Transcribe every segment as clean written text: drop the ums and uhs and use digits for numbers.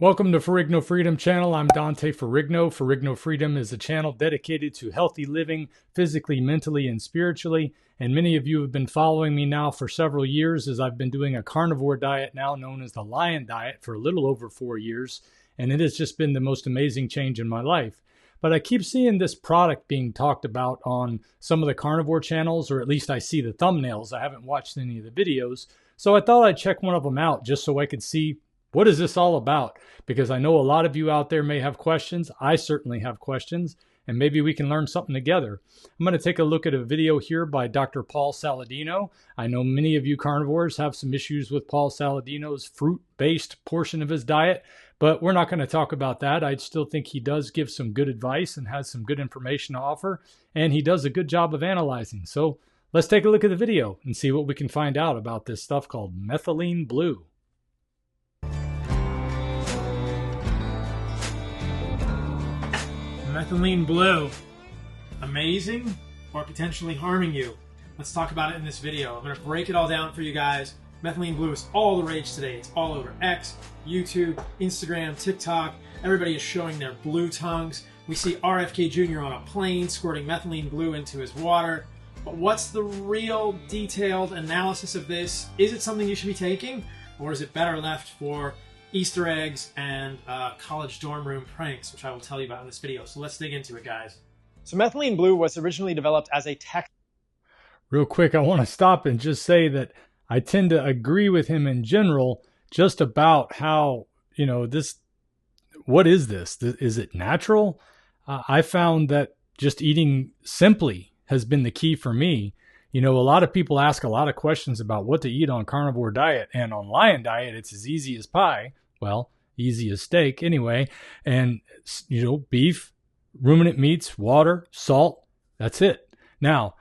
Welcome to Ferrigno Freedom Channel. I'm Dante Ferrigno. Ferrigno Freedom is a channel dedicated to healthy living physically, mentally, and spiritually. And many of you have been following me now for several years as I've been doing a carnivore diet now known as the Lion Diet for a little over 4 years. And it has just been the most amazing change in my life. But I keep seeing this product being talked about on some of the carnivore channels, or at least I see the thumbnails. I haven't watched any of the videos. So I thought I'd check one of them out just so I could see what is this all about? Because I know a lot of you out there may have questions. I certainly have questions, and maybe we can learn something together. I'm going to take a look at a video here by Dr. Paul Saladino. I know many of you carnivores have some issues with Paul Saladino's fruit-based portion of his diet, but we're not going to talk about that. I still think he does give some good advice and has some good information to offer, and he does a good job of analyzing. So let's take a look at the video and see what we can find out about this stuff called methylene blue. Methylene blue, amazing or potentially harming you? Let's talk about it in this video. I'm going to break it all down for you guys. Methylene blue is all the rage today. It's all over X, YouTube, Instagram, TikTok. Everybody is showing their blue tongues. We see RFK Jr. on a plane squirting methylene blue into his water. But what's the real detailed analysis of this? Is it something you should be taking, or is it better left for Easter eggs and college dorm room pranks, which I will tell you about in this video. So let's dig into it, guys. So methylene blue was originally developed as a Real quick, I want to stop and just say that I tend to agree with him in general just about how, what is this? Is it natural? I found that just eating simply has been the key for me. A lot of people ask a lot of questions about what to eat on carnivore diet, and on Lion Diet, it's as easy as pie. Well, easy as steak anyway. And, beef, ruminant meats, water, salt, that's it. Now,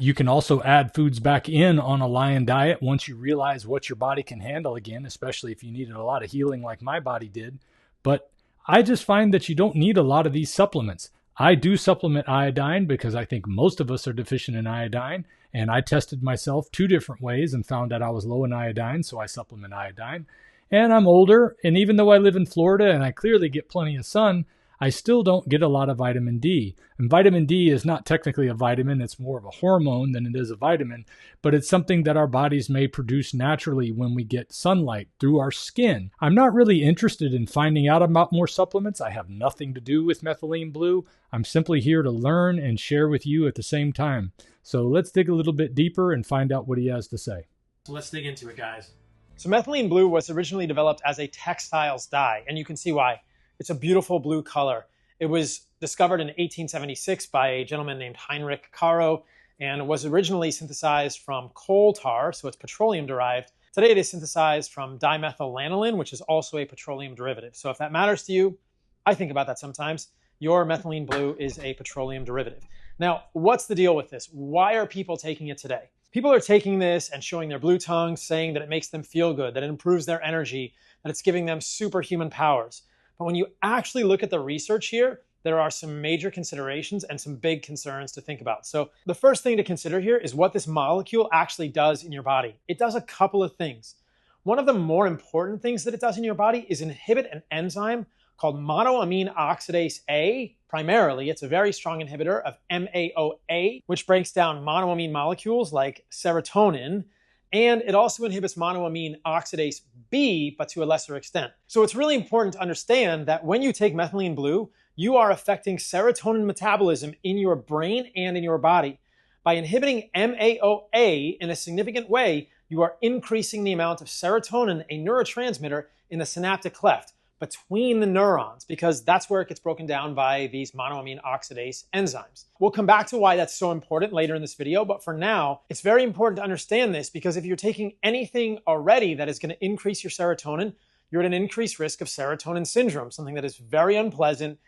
you can also add foods back in on a Lion Diet once you realize what your body can handle again, especially if you needed a lot of healing like my body did. But I just find that you don't need a lot of these supplements. I do supplement iodine because I think most of us are deficient in iodine. And I tested myself 2 different ways and found that I was low in iodine, so I supplement iodine. And I'm older, and even though I live in Florida and I clearly get plenty of sun, I still don't get a lot of vitamin D. And vitamin D is not technically a vitamin, it's more of a hormone than it is a vitamin, but it's something that our bodies may produce naturally when we get sunlight through our skin. I'm not really interested in finding out about more supplements. I have nothing to do with methylene blue. I'm simply here to learn and share with you at the same time. So let's dig a little bit deeper and find out what he has to say. So let's dig into it, guys. So methylene blue was originally developed as a textiles dye, and you can see why. It's a beautiful blue color. It was discovered in 1876 by a gentleman named Heinrich Caro, and was originally synthesized from coal tar, so it's petroleum derived. Today it is synthesized from dimethylanolin, which is also a petroleum derivative. So if that matters to you, I think about that sometimes. Your methylene blue is a petroleum derivative. Now, what's the deal with this? Why are people taking it today? People are taking this and showing their blue tongues, saying that it makes them feel good, that it improves their energy, that it's giving them superhuman powers. But when you actually look at the research here, there are some major considerations and some big concerns to think about. So the first thing to consider here is what this molecule actually does in your body. It does a couple of things. One of the more important things that it does in your body is inhibit an enzyme called monoamine oxidase A. Primarily, it's a very strong inhibitor of MAOA, which breaks down monoamine molecules like serotonin, and it also inhibits monoamine oxidase B, but to a lesser extent. So it's really important to understand that when you take methylene blue, you are affecting serotonin metabolism in your brain and in your body. By inhibiting MAOA in a significant way, you are increasing the amount of serotonin, a neurotransmitter, in the synaptic cleft between the neurons, because that's where it gets broken down by these monoamine oxidase enzymes. We'll come back to why that's so important later in this video, but for now, it's very important to understand this, because if you're taking anything already that is going to increase your serotonin, you're at an increased risk of serotonin syndrome, something that is very unpleasant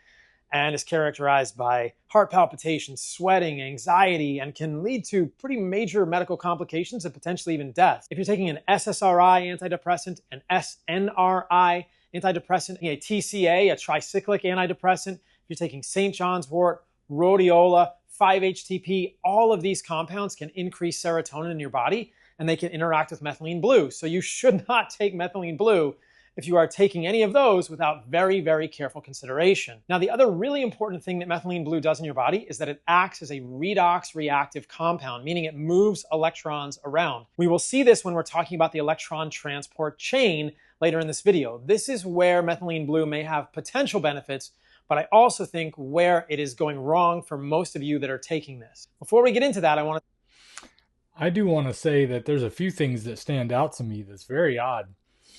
and is characterized by heart palpitations, sweating, anxiety, and can lead to pretty major medical complications and potentially even death. If you're taking an SSRI antidepressant, an SNRI antidepressant, a TCA, a tricyclic antidepressant, if you're taking St. John's wort, rhodiola, 5-HTP, all of these compounds can increase serotonin in your body, and they can interact with methylene blue. So you should not take methylene blue if you are taking any of those without very, very careful consideration. Now, the other really important thing that methylene blue does in your body is that it acts as a redox reactive compound, meaning it moves electrons around. We will see this when we're talking about the electron transport chain later in this video. This is where methylene blue may have potential benefits, but I also think where it is going wrong for most of you that are taking this. Before we get into that, I do want to say that there's a few things that stand out to me that's very odd,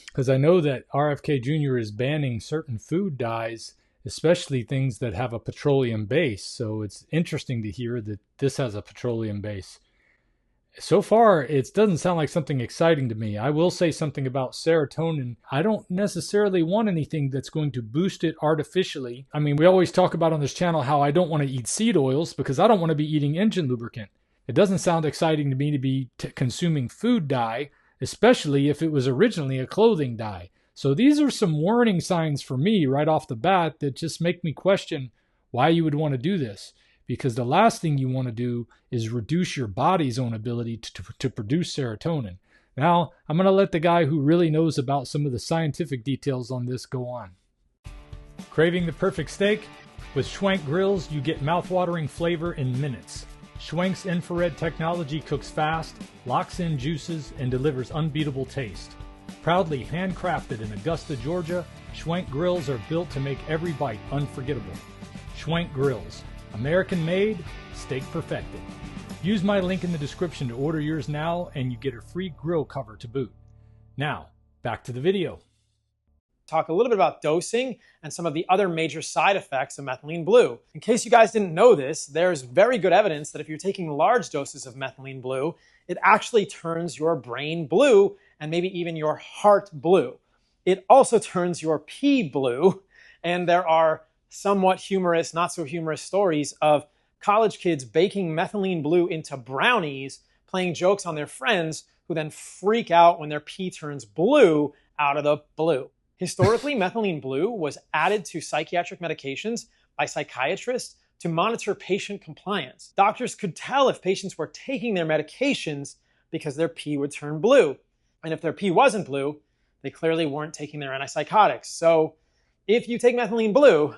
because I know that RFK Jr. is banning certain food dyes, especially things that have a petroleum base. So it's interesting to hear that this has a petroleum base. So far, it doesn't sound like something exciting to me. I will say something about serotonin. I don't necessarily want anything that's going to boost it artificially. I mean, we always talk about on this channel how I don't want to eat seed oils because I don't want to be eating engine lubricant. It doesn't sound exciting to me to be consuming food dye, especially if it was originally a clothing dye. So these are some warning signs for me right off the bat that just make me question why you would want to do this. Because the last thing you want to do is reduce your body's own ability to produce serotonin. Now, I'm going to let the guy who really knows about some of the scientific details on this go on. Craving the perfect steak? With Schwank Grills, you get mouthwatering flavor in minutes. Schwank's infrared technology cooks fast, locks in juices, and delivers unbeatable taste. Proudly handcrafted in Augusta, Georgia, Schwank Grills are built to make every bite unforgettable. Schwank Grills, American-made, steak perfected. Use my link in the description to order yours now, and you get a free grill cover to boot. Now, back to the video. Talk a little bit about dosing and some of the other major side effects of methylene blue. In case you guys didn't know this, there's very good evidence that if you're taking large doses of methylene blue, it actually turns your brain blue and maybe even your heart blue. It also turns your pee blue, and there are somewhat humorous, not so humorous stories of college kids baking methylene blue into brownies, playing jokes on their friends who then freak out when their pee turns blue out of the blue. Historically, methylene blue was added to psychiatric medications by psychiatrists to monitor patient compliance. Doctors could tell if patients were taking their medications because their pee would turn blue. And if their pee wasn't blue, they clearly weren't taking their antipsychotics. So if you take methylene blue,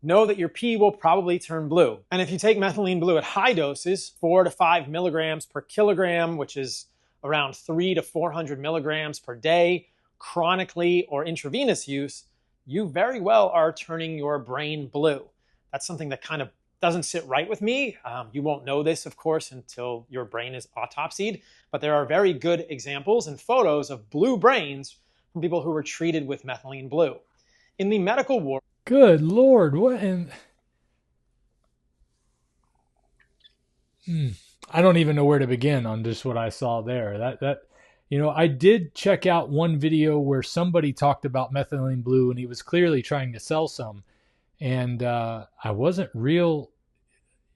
know that your pee will probably turn blue. And if you take methylene blue at high doses, 4 to 5 milligrams per kilogram, which is around 300 to 400 milligrams per day, chronically or intravenous use, you very well are turning your brain blue. That's something that kind of doesn't sit right with me. You won't know this, of course, until your brain is autopsied, but there are very good examples and photos of blue brains from people who were treated with methylene blue. In the medical world, good Lord, what in... I don't even know where to begin on just what I saw there. I did check out one video where somebody talked about methylene blue and he was clearly trying to sell some. And I wasn't real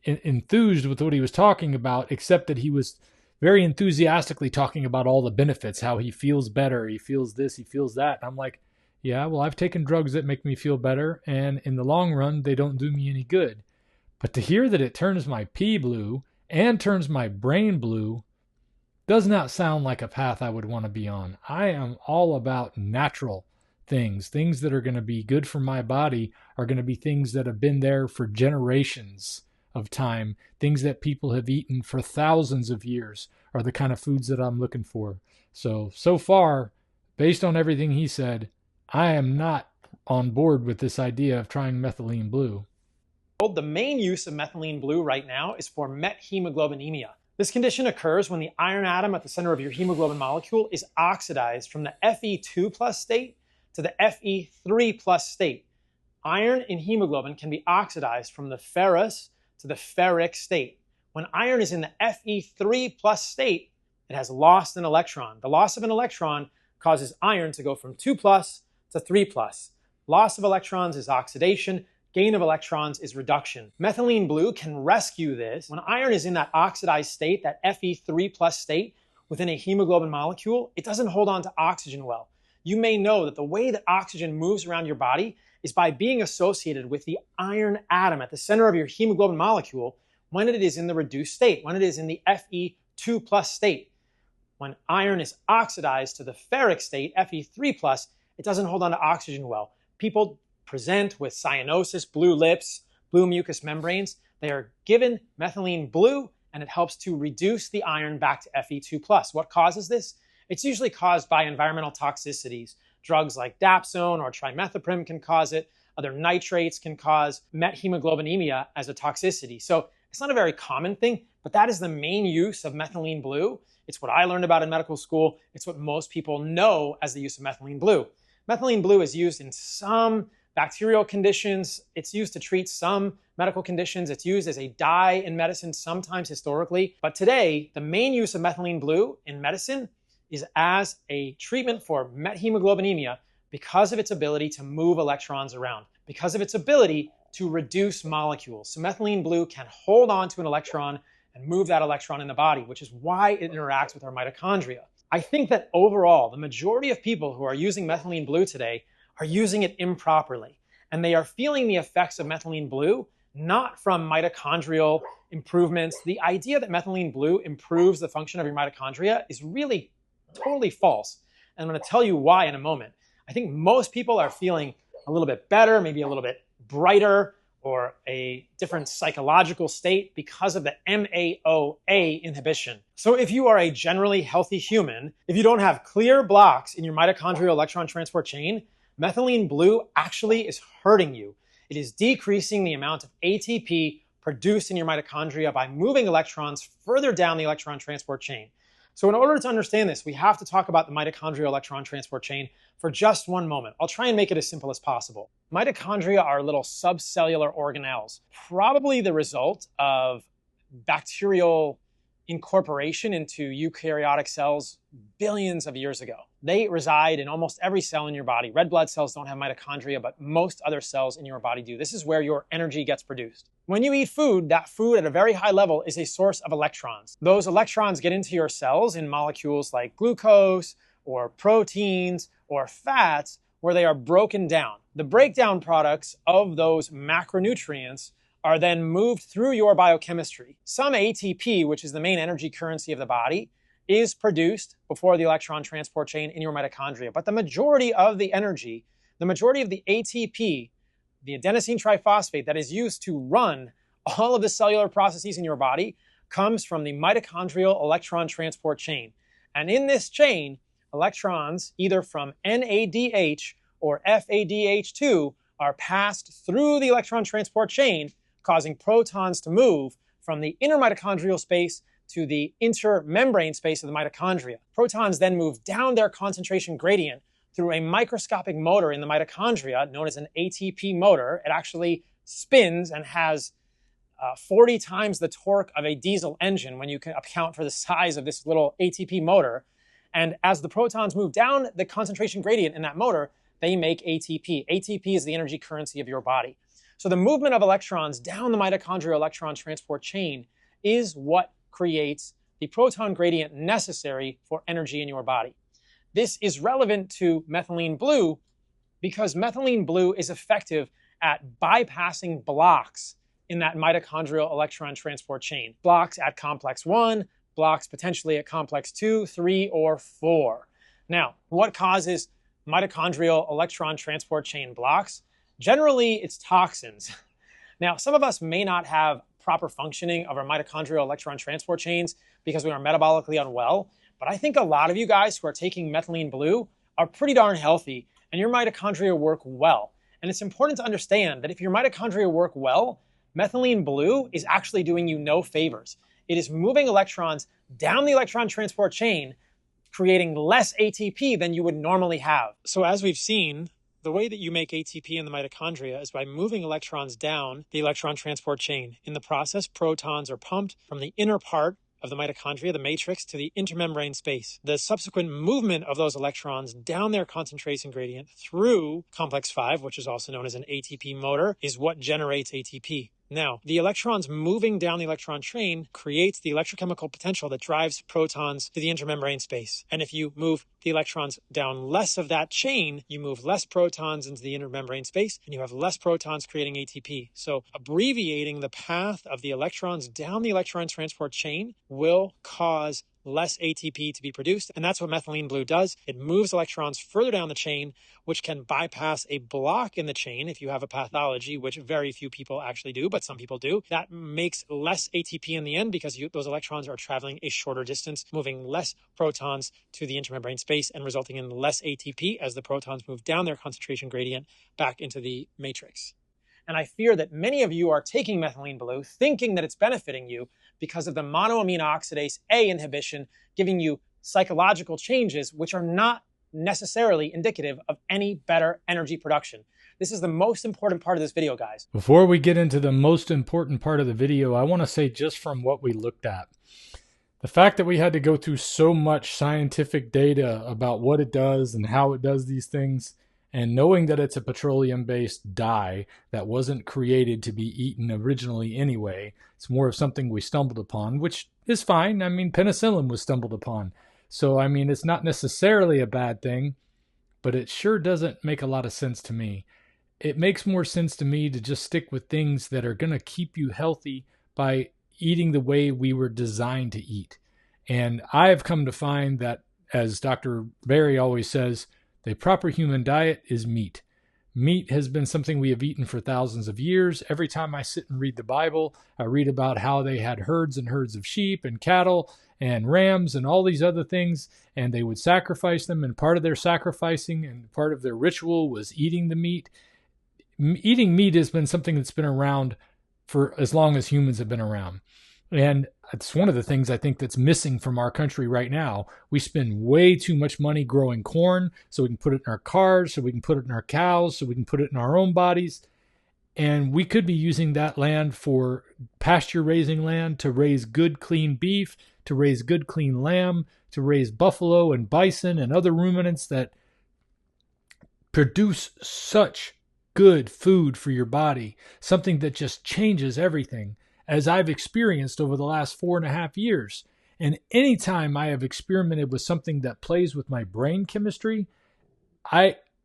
enthused with what he was talking about, except that he was very enthusiastically talking about all the benefits, how he feels better, he feels this, he feels that. And I'm like, yeah, well, I've taken drugs that make me feel better, and in the long run, they don't do me any good. But to hear that it turns my pee blue and turns my brain blue does not sound like a path I would want to be on. I am all about natural things. Things that are going to be good for my body are going to be things that have been there for generations of time. Things that people have eaten for thousands of years are the kind of foods that I'm looking for. So far, based on everything he said, I am not on board with this idea of trying methylene blue. The main use of methylene blue right now is for methemoglobinemia. This condition occurs when the iron atom at the center of your hemoglobin molecule is oxidized from the Fe2+ state to the Fe3+ state. Iron in hemoglobin can be oxidized from the ferrous to the ferric state. When iron is in the Fe3+ state, it has lost an electron. The loss of an electron causes iron to go from 2+ to 3+. Loss of electrons is oxidation. Gain of electrons is reduction. Methylene blue can rescue this. When iron is in that oxidized state, that Fe3+ state within a hemoglobin molecule, it doesn't hold on to oxygen well. You may know that the way that oxygen moves around your body is by being associated with the iron atom at the center of your hemoglobin molecule when it is in the reduced state, when it is in the Fe2+ state. When iron is oxidized to the ferric state, Fe3+, It doesn't hold on to oxygen well. People present with cyanosis, blue lips, blue mucous membranes. They are given methylene blue, and it helps to reduce the iron back to Fe2+. What causes this? It's usually caused by environmental toxicities. Drugs like dapsone or trimethoprim can cause it. Other nitrates can cause methemoglobinemia as a toxicity. So it's not a very common thing, but that is the main use of methylene blue. It's what I learned about in medical school. It's what most people know as the use of methylene blue. Methylene blue is used in some bacterial conditions. It's used to treat some medical conditions. It's used as a dye in medicine, sometimes historically. But today, the main use of methylene blue in medicine is as a treatment for methemoglobinemia because of its ability to move electrons around, because of its ability to reduce molecules. So methylene blue can hold on to an electron and move that electron in the body, which is why it interacts with our mitochondria. I think that overall, the majority of people who are using methylene blue today are using it improperly. And they are feeling the effects of methylene blue, not from mitochondrial improvements. The idea that methylene blue improves the function of your mitochondria is really totally false. And I'm going to tell you why in a moment. I think most people are feeling a little bit better, maybe a little bit brighter, or a different psychological state because of the MAOA inhibition. So if you are a generally healthy human, if you don't have clear blocks in your mitochondrial electron transport chain, methylene blue actually is hurting you. It is decreasing the amount of ATP produced in your mitochondria by moving electrons further down the electron transport chain. So in order to understand this, we have to talk about the mitochondrial electron transport chain for just one moment. I'll try and make it as simple as possible. Mitochondria are little subcellular organelles, probably the result of bacterial incorporation into eukaryotic cells billions of years ago. They reside in almost every cell in your body. Red blood cells don't have mitochondria, but most other cells in your body do. This is where your energy gets produced. When you eat food, that food at a very high level is a source of electrons. Those electrons get into your cells in molecules like glucose or proteins or fats where they are broken down. The breakdown products of those macronutrients are then moved through your biochemistry. Some ATP, which is the main energy currency of the body, is produced before the electron transport chain in your mitochondria. But the majority of the energy, the majority of the ATP, the adenosine triphosphate that is used to run all of the cellular processes in your body, comes from the mitochondrial electron transport chain. And in this chain, electrons, either from NADH or FADH2, are passed through the electron transport chain, causing protons to move from the inner mitochondrial space to the intermembrane space of the mitochondria. Protons then move down their concentration gradient through a microscopic motor in the mitochondria known as an ATP motor. It actually spins and has 40 times the torque of a diesel engine when you can account for the size of this little ATP motor. And as the protons move down the concentration gradient in that motor, they make ATP. ATP is the energy currency of your body. So the movement of electrons down the mitochondrial electron transport chain is what creates the proton gradient necessary for energy in your body. This is relevant to methylene blue because methylene blue is effective at bypassing blocks in that mitochondrial electron transport chain. Blocks at complex 1, blocks potentially at complex 2, 3, or 4. Now, what causes mitochondrial electron transport chain blocks? Generally, it's toxins. Now, some of us may not have proper functioning of our mitochondrial electron transport chains because we are metabolically unwell, but I think a lot of you guys who are taking methylene blue are pretty darn healthy and your mitochondria work well. And it's important to understand that if your mitochondria work well, methylene blue is actually doing you no favors. It is moving electrons down the electron transport chain, creating less ATP than you would normally have. So as we've seen, the way that you make ATP in the mitochondria is by moving electrons down the electron transport chain. In the process, protons are pumped from the inner part of the mitochondria, the matrix, to the intermembrane space. The subsequent movement of those electrons down their concentration gradient through complex 5, which is also known as an ATP motor, is what generates ATP. Now, the electrons moving down the electron train creates the electrochemical potential that drives protons to the intermembrane space. And if you move the electrons down less of that chain, you move less protons into the intermembrane space, and you have less protons creating ATP. So abbreviating the path of the electrons down the electron transport chain will cause less ATP to be produced. And that's what methylene blue does. It moves electrons further down the chain, which can bypass a block in the chain if you have a pathology, which very few people actually do, but some people do. That makes less ATP in the end because those electrons are traveling a shorter distance, moving less protons to the intermembrane space and resulting in less ATP as the protons move down their concentration gradient back into the matrix. And I fear that many of you are taking methylene blue thinking that it's benefiting you because of the monoamine oxidase A inhibition giving you psychological changes which are not necessarily indicative of any better energy production. This is the most important part of this video, guys. Before we get into the most important part of the video, I want to say just from what we looked at, the fact that we had to go through so much scientific data about what it does and how it does these things, and knowing that it's a petroleum-based dye that wasn't created to be eaten originally anyway, it's more of something we stumbled upon, which is fine. I mean, penicillin was stumbled upon. So, I mean, it's not necessarily a bad thing, but it sure doesn't make a lot of sense to me. It makes more sense to me to just stick with things that are going to keep you healthy by eating the way we were designed to eat. And I've come to find that, as Dr. Berry always says, the proper human diet is meat. Meat has been something we have eaten for thousands of years. Every time I sit and read the Bible, I read about how they had herds and herds of sheep and cattle and rams and all these other things, and they would sacrifice them, and part of their sacrificing and part of their ritual was eating the meat. Eating meat has been something that's been around for as long as humans have been around. And it's one of the things I think that's missing from our country right now. We spend way too much money growing corn so we can put it in our cars, so we can put it in our cows, so we can put it in our own bodies. And we could be using that land for pasture raising land to raise good, clean beef, to raise good, clean lamb, to raise buffalo and bison and other ruminants that produce such good food for your body, something that just changes everything, as I've experienced over the last 4.5 years. And anytime I have experimented with something that plays with my brain chemistry,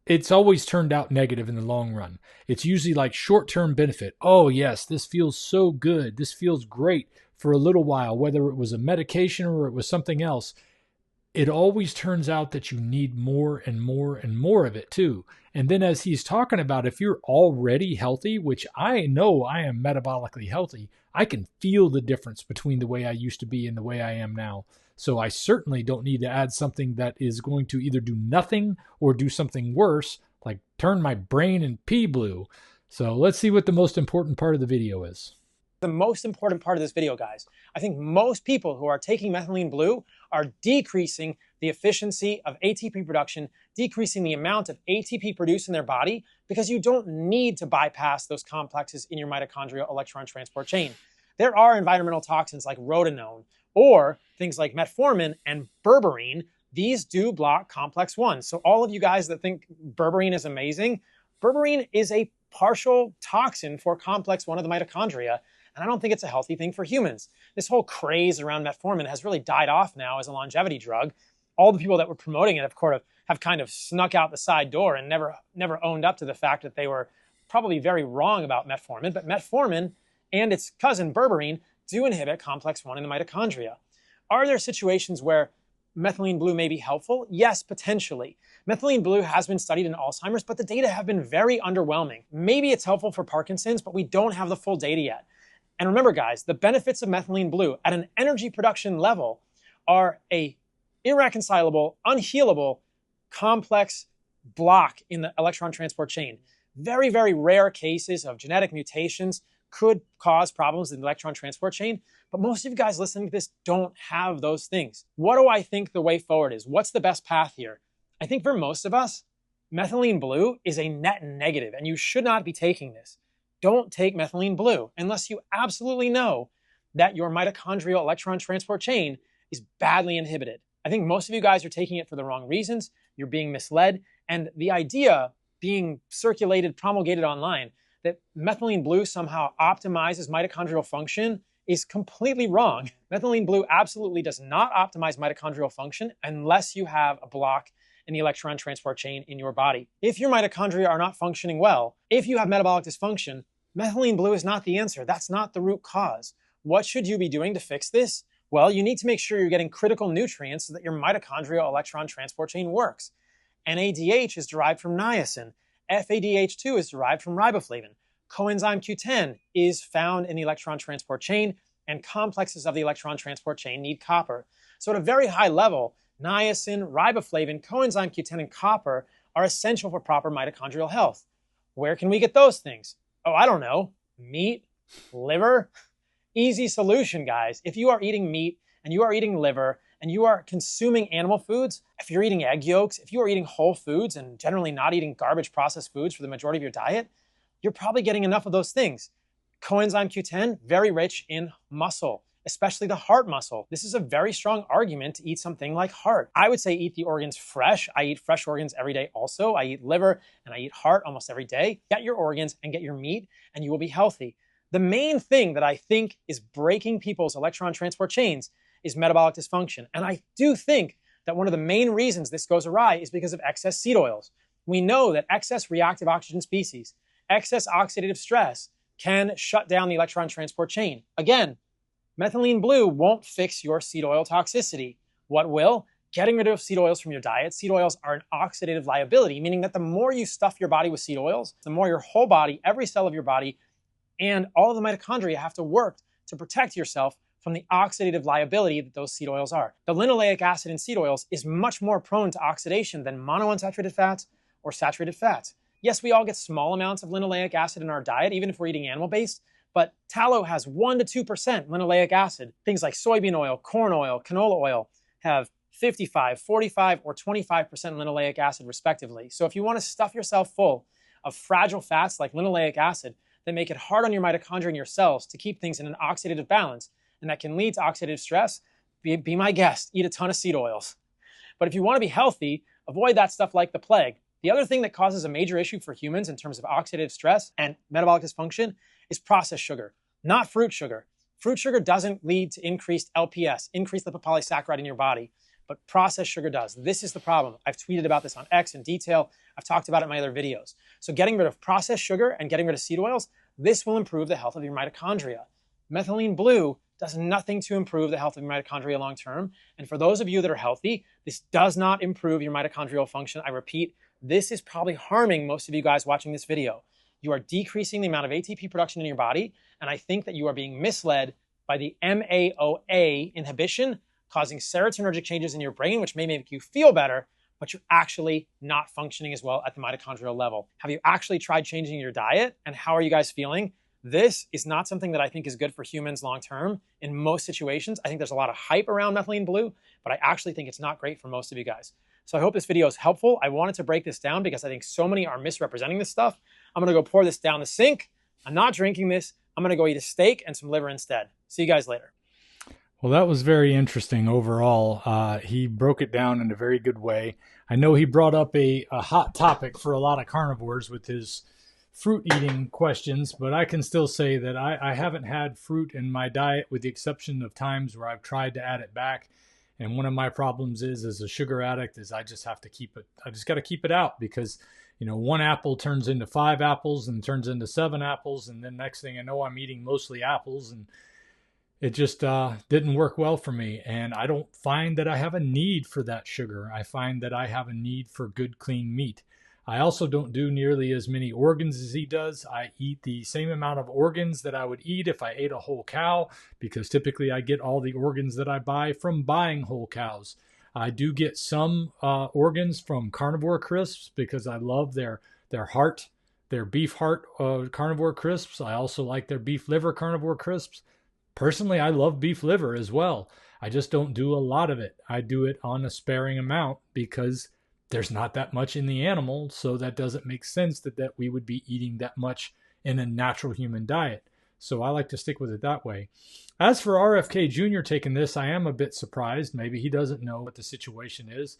it's always turned out negative in the long run. It's usually like short-term benefit. Oh yes, this feels so good. This feels great for a little while, whether it was a medication or it was something else. It always turns out that you need more and more and more of it too. And then as he's talking about, if you're already healthy, which I know I am metabolically healthy, I can feel the difference between the way I used to be and the way I am now. So I certainly don't need to add something that is going to either do nothing or do something worse, like turn my brain in pea blue. So let's see what the most important part of the video is. The most important part of this video, guys. I think most people who are taking methylene blue are decreasing the efficiency of ATP production, decreasing the amount of ATP produced in their body, because you don't need to bypass those complexes in your mitochondrial electron transport chain. There are environmental toxins like rotenone or things like metformin and berberine. These do block complex 1. So all of you guys that think berberine is amazing, berberine is a partial toxin for complex 1 of the mitochondria. And I don't think it's a healthy thing for humans. This whole craze around metformin has really died off now as a longevity drug. All the people that were promoting it have kind of snuck out the side door and never owned up to the fact that they were probably very wrong about metformin. But metformin and its cousin berberine do inhibit complex 1 in the mitochondria. Are there situations where methylene blue may be helpful? Yes, potentially. Methylene blue has been studied in Alzheimer's, but the data have been very underwhelming. Maybe it's helpful for Parkinson's, but we don't have the full data yet. And remember, guys, the benefits of methylene blue at an energy production level are a irreconcilable, unhealable, complex block in the electron transport chain. Very, very rare cases of genetic mutations could cause problems in the electron transport chain, but most of you guys listening to this don't have those things. What do I think the way forward is? What's the best path here? I think for most of us, methylene blue is a net negative, and you should not be taking this. Don't take methylene blue unless you absolutely know that your mitochondrial electron transport chain is badly inhibited. I think most of you guys are taking it for the wrong reasons. You're being misled. And the idea being circulated, promulgated online, that methylene blue somehow optimizes mitochondrial function is completely wrong. Methylene blue absolutely does not optimize mitochondrial function unless you have a block in the electron transport chain in your body. If your mitochondria are not functioning well, if you have metabolic dysfunction, methylene blue is not the answer. That's not the root cause. What should you be doing to fix this? Well, you need to make sure you're getting critical nutrients so that your mitochondrial electron transport chain works. NADH is derived from niacin. FADH2 is derived from riboflavin. Coenzyme Q10 is found in the electron transport chain, and complexes of the electron transport chain need copper. So at a very high level, niacin, riboflavin, coenzyme Q10, and copper are essential for proper mitochondrial health. Where can we get those things? Oh, I don't know. Meat? Liver? Easy solution, guys. If you are eating meat and you are eating liver and you are consuming animal foods, if you're eating egg yolks, if you are eating whole foods and generally not eating garbage processed foods for the majority of your diet, you're probably getting enough of those things. Coenzyme Q10, very rich in muscle, especially the heart muscle. This is a very strong argument to eat something like heart. I would say eat the organs fresh. I eat fresh organs every day also. I eat liver and I eat heart almost every day. Get your organs and get your meat and you will be healthy. The main thing that I think is breaking people's electron transport chains is metabolic dysfunction. And I do think that one of the main reasons this goes awry is because of excess seed oils. We know that excess reactive oxygen species, excess oxidative stress can shut down the electron transport chain. Again, methylene blue won't fix your seed oil toxicity. What will? Getting rid of seed oils from your diet. Seed oils are an oxidative liability, meaning that the more you stuff your body with seed oils, the more your whole body, every cell of your body, and all of the mitochondria have to work to protect yourself from the oxidative liability that those seed oils are. The linoleic acid in seed oils is much more prone to oxidation than monounsaturated fats or saturated fats. Yes, we all get small amounts of linoleic acid in our diet, even if we're eating animal-based, but tallow has 1 to 2% linoleic acid. Things like soybean oil, corn oil, canola oil have 55, 45, or 25% linoleic acid respectively. So if you want to stuff yourself full of fragile fats like linoleic acid that make it hard on your mitochondria and your cells to keep things in an oxidative balance, and that can lead to oxidative stress, be my guest, eat a ton of seed oils. But if you want to be healthy, avoid that stuff like the plague. The other thing that causes a major issue for humans in terms of oxidative stress and metabolic dysfunction is processed sugar, not fruit sugar. Fruit sugar doesn't lead to increased LPS, increased lipopolysaccharide in your body, but processed sugar does. This is the problem. I've tweeted about this on X in detail. I've talked about it in my other videos. So getting rid of processed sugar and getting rid of seed oils, this will improve the health of your mitochondria. Methylene blue does nothing to improve the health of your mitochondria long term. And for those of you that are healthy, this does not improve your mitochondrial function. I repeat, this is probably harming most of you guys watching this video. You are decreasing the amount of ATP production in your body, and I think that you are being misled by the MAOA inhibition, causing serotonergic changes in your brain, which may make you feel better, but you're actually not functioning as well at the mitochondrial level. Have you actually tried changing your diet, and how are you guys feeling? This is not something that I think is good for humans long term in most situations. I think there's a lot of hype around methylene blue, but I actually think it's not great for most of you guys. So I hope this video is helpful. I wanted to break this down because I think so many are misrepresenting this stuff. I'm gonna go pour this down the sink. I'm not drinking this. I'm gonna go eat a steak and some liver instead. See you guys later. Well, that was very interesting overall. He broke it down in a very good way. I know he brought up a hot topic for a lot of carnivores with his fruit eating questions, but I can still say that I haven't had fruit in my diet with the exception of times where I've tried to add it back. And one of my problems is, as a sugar addict, is I just have to keep it. I just got to keep it out because, you know, one apple turns into 5 apples and turns into 7 apples. And then next thing I know, I'm eating mostly apples, and it just didn't work well for me. And I don't find that I have a need for that sugar. I find that I have a need for good, clean meat. I also don't do nearly as many organs as he does. I eat the same amount of organs that I would eat if I ate a whole cow, because typically I get all the organs that I buy from buying whole cows. I do get some organs from Carnivore crisps because I love their heart, their beef heart Carnivore crisps. I also like their beef liver Carnivore crisps. Personally, I love beef liver as well. I just don't do a lot of it. I do it on a sparing amount because there's not that much in the animal, so that doesn't make sense that we would be eating that much in a natural human diet. So I like to stick with it that way. As for RFK Jr. taking this, I am a bit surprised. Maybe he doesn't know what the situation is,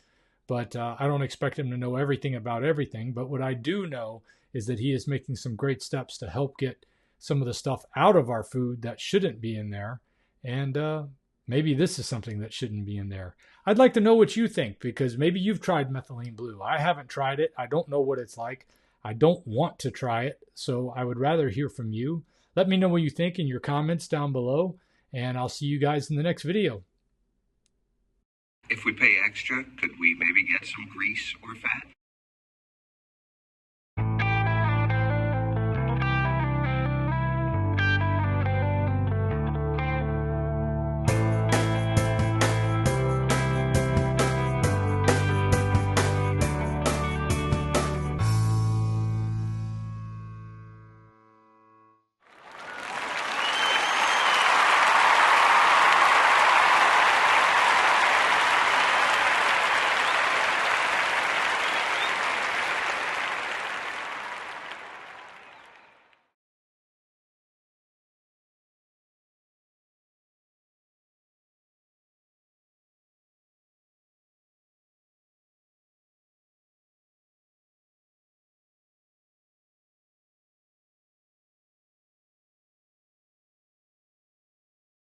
but I don't expect him to know everything about everything. But what I do know is that he is making some great steps to help get some of the stuff out of our food that shouldn't be in there. And maybe this is something that shouldn't be in there. I'd like to know what you think, because maybe you've tried methylene blue. I haven't tried it. I don't know what it's like. I don't want to try it, so I would rather hear from you. Let me know what you think in your comments down below. and I'll see you guys in the next video. If we pay extra, could we maybe get some grease or fat?